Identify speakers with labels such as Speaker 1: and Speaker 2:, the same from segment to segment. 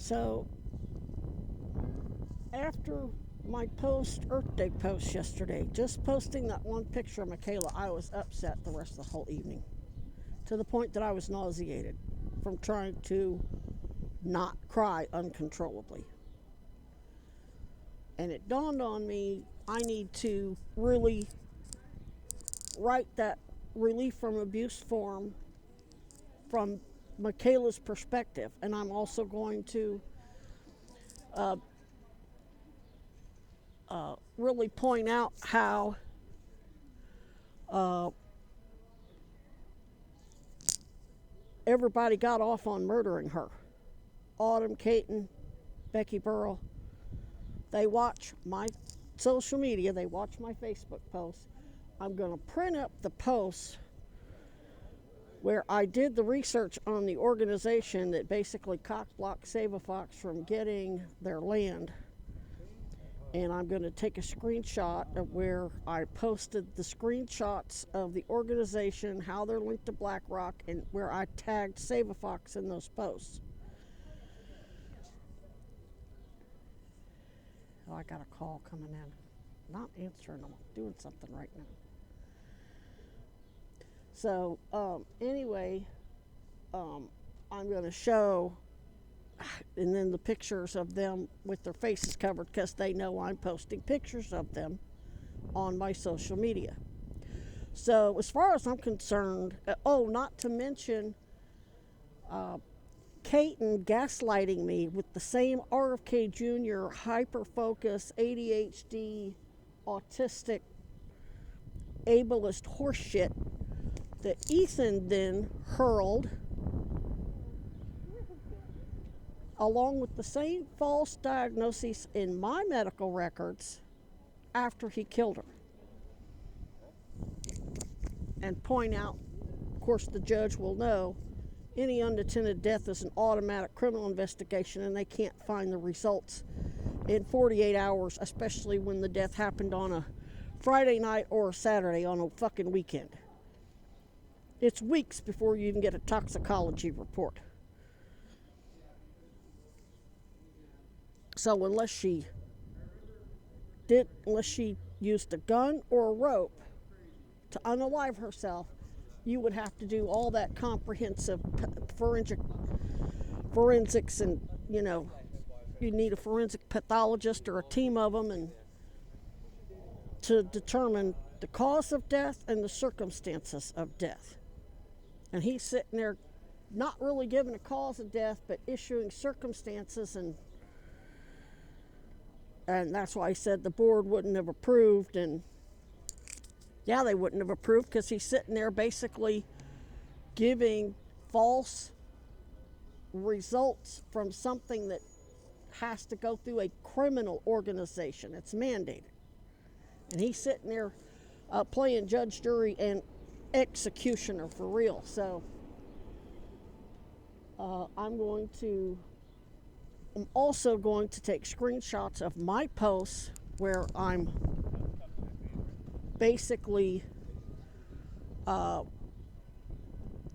Speaker 1: So after my Earth Day post yesterday, just posting that one picture of Mikayla, I was upset the rest of the whole evening, to the point that I was nauseated from trying to not cry uncontrollably. And it dawned on me, I need to really write that relief from abuse form from Mikayla's perspective. And I'm also going to really point out how everybody got off on murdering her. Autumn, Caton, Becky Berl. They watch my social media, they watch my Facebook posts. I'm going to print up the posts where I did the research on the organization that basically cock-blocked Save a Fox from getting their land. And I'm going to take a screenshot of where I posted the screenshots of the organization, how they're linked to BlackRock, and where I tagged Save a Fox in those posts. Oh, I got a call coming in. Not answering them. I'm doing something right now. So, anyway, I'm going to show, and then the pictures of them with their faces covered, because they know I'm posting pictures of them on my social media. So, as far as I'm concerned, not to mention Caton gaslighting me with the same RFK Jr. hyper-focused, ADHD, autistic, ableist horseshit that Ethan then hurled, along with the same false diagnoses in my medical records after he killed her. And point out, of course, the judge will know, any unattended death is an automatic criminal investigation, and they can't find the results in 48 hours, especially when the death happened on a Friday night or a Saturday on a fucking weekend. It's weeks before you even get a toxicology report. So unless she used a gun or a rope to unalive herself, you would have to do all that comprehensive forensics, and you need a forensic pathologist or a team of them, and to determine the cause of death and the circumstances of death. And he's sitting there not really giving a cause of death, but issuing circumstances, and that's why I said the board wouldn't have approved. And yeah, they wouldn't have approved, because he's sitting there basically giving false results from something that has to go through a criminal organization. It's mandated. And he's sitting there playing judge, jury, and executioner for real. So I'm also going to take screenshots of my posts where I'm basically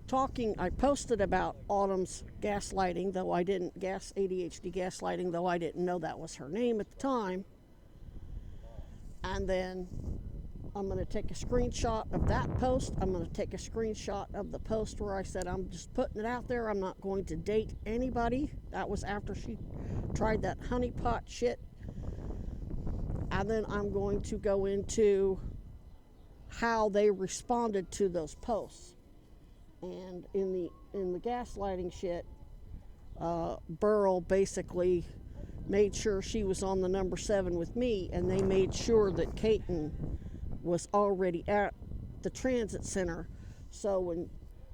Speaker 1: talking. I posted about Autumn's gaslighting, though I didn't, ADHD gaslighting, though I didn't know that was her name at the time. And then I'm going to take a screenshot of that post. I'm going to take a screenshot of the post where I said I'm just putting it out there. I'm not going to date anybody. That was after she tried that honeypot shit. And then I'm going to go into how they responded to those posts. And in the gaslighting shit, Berl basically made sure she was on the number 7 with me, and they made sure that Caton was already at the transit center. So when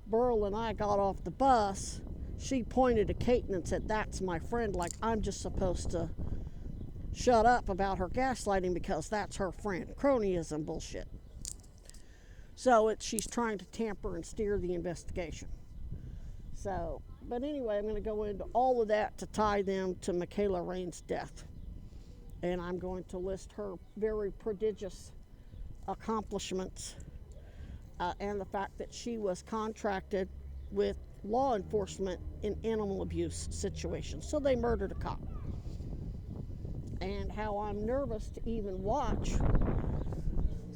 Speaker 1: Berl and I got off the bus, she pointed to Caton and said, "That's my friend," like I'm just supposed to shut up about her gaslighting because that's her friend. Cronyism bullshit. So she's trying to tamper and steer the investigation. So, but anyway, I'm going to go into all of that to tie them to Mikayla Raines' death. And I'm going to list her very prodigious accomplishments and the fact that she was contracted with law enforcement in animal abuse situations. So they murdered a cop. And how I'm nervous to even watch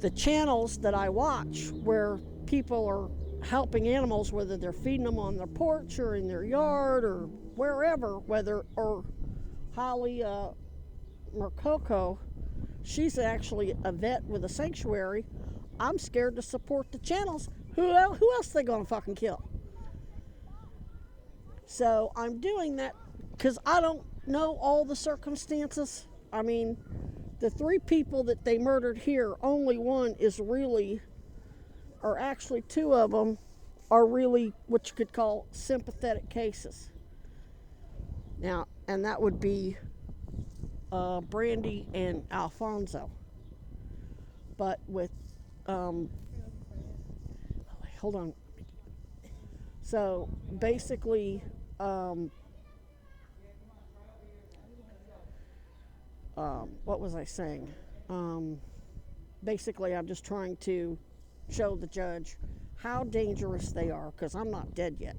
Speaker 1: the channels that I watch where people are helping animals, whether they're feeding them on their porch or in their yard or wherever, or Holly Mercoco, she's actually a vet with a sanctuary. I'm scared to support the channels. Who else are they gonna fucking kill? So I'm doing that because I don't know all the circumstances. I mean, the 3 people that they murdered here, only one is really, or actually 2 of them are really what you could call sympathetic cases. Now, and that would be Brandy and Alfonso. But with, hold on. So basically, what was I saying? Basically, I'm just trying to show the judge how dangerous they are, because I'm not dead yet,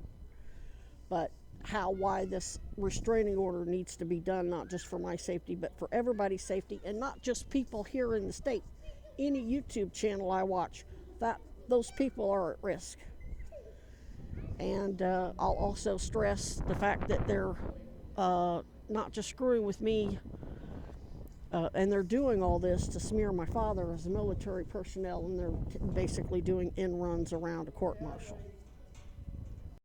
Speaker 1: but why this restraining order needs to be done, not just for my safety, but for everybody's safety, and not just people here in the state. Any YouTube channel I watch, those people are at risk. And I'll also stress the fact that they're not just screwing with me, and they're doing all this to smear my father as a military personnel, and they're basically doing end runs around a court martial.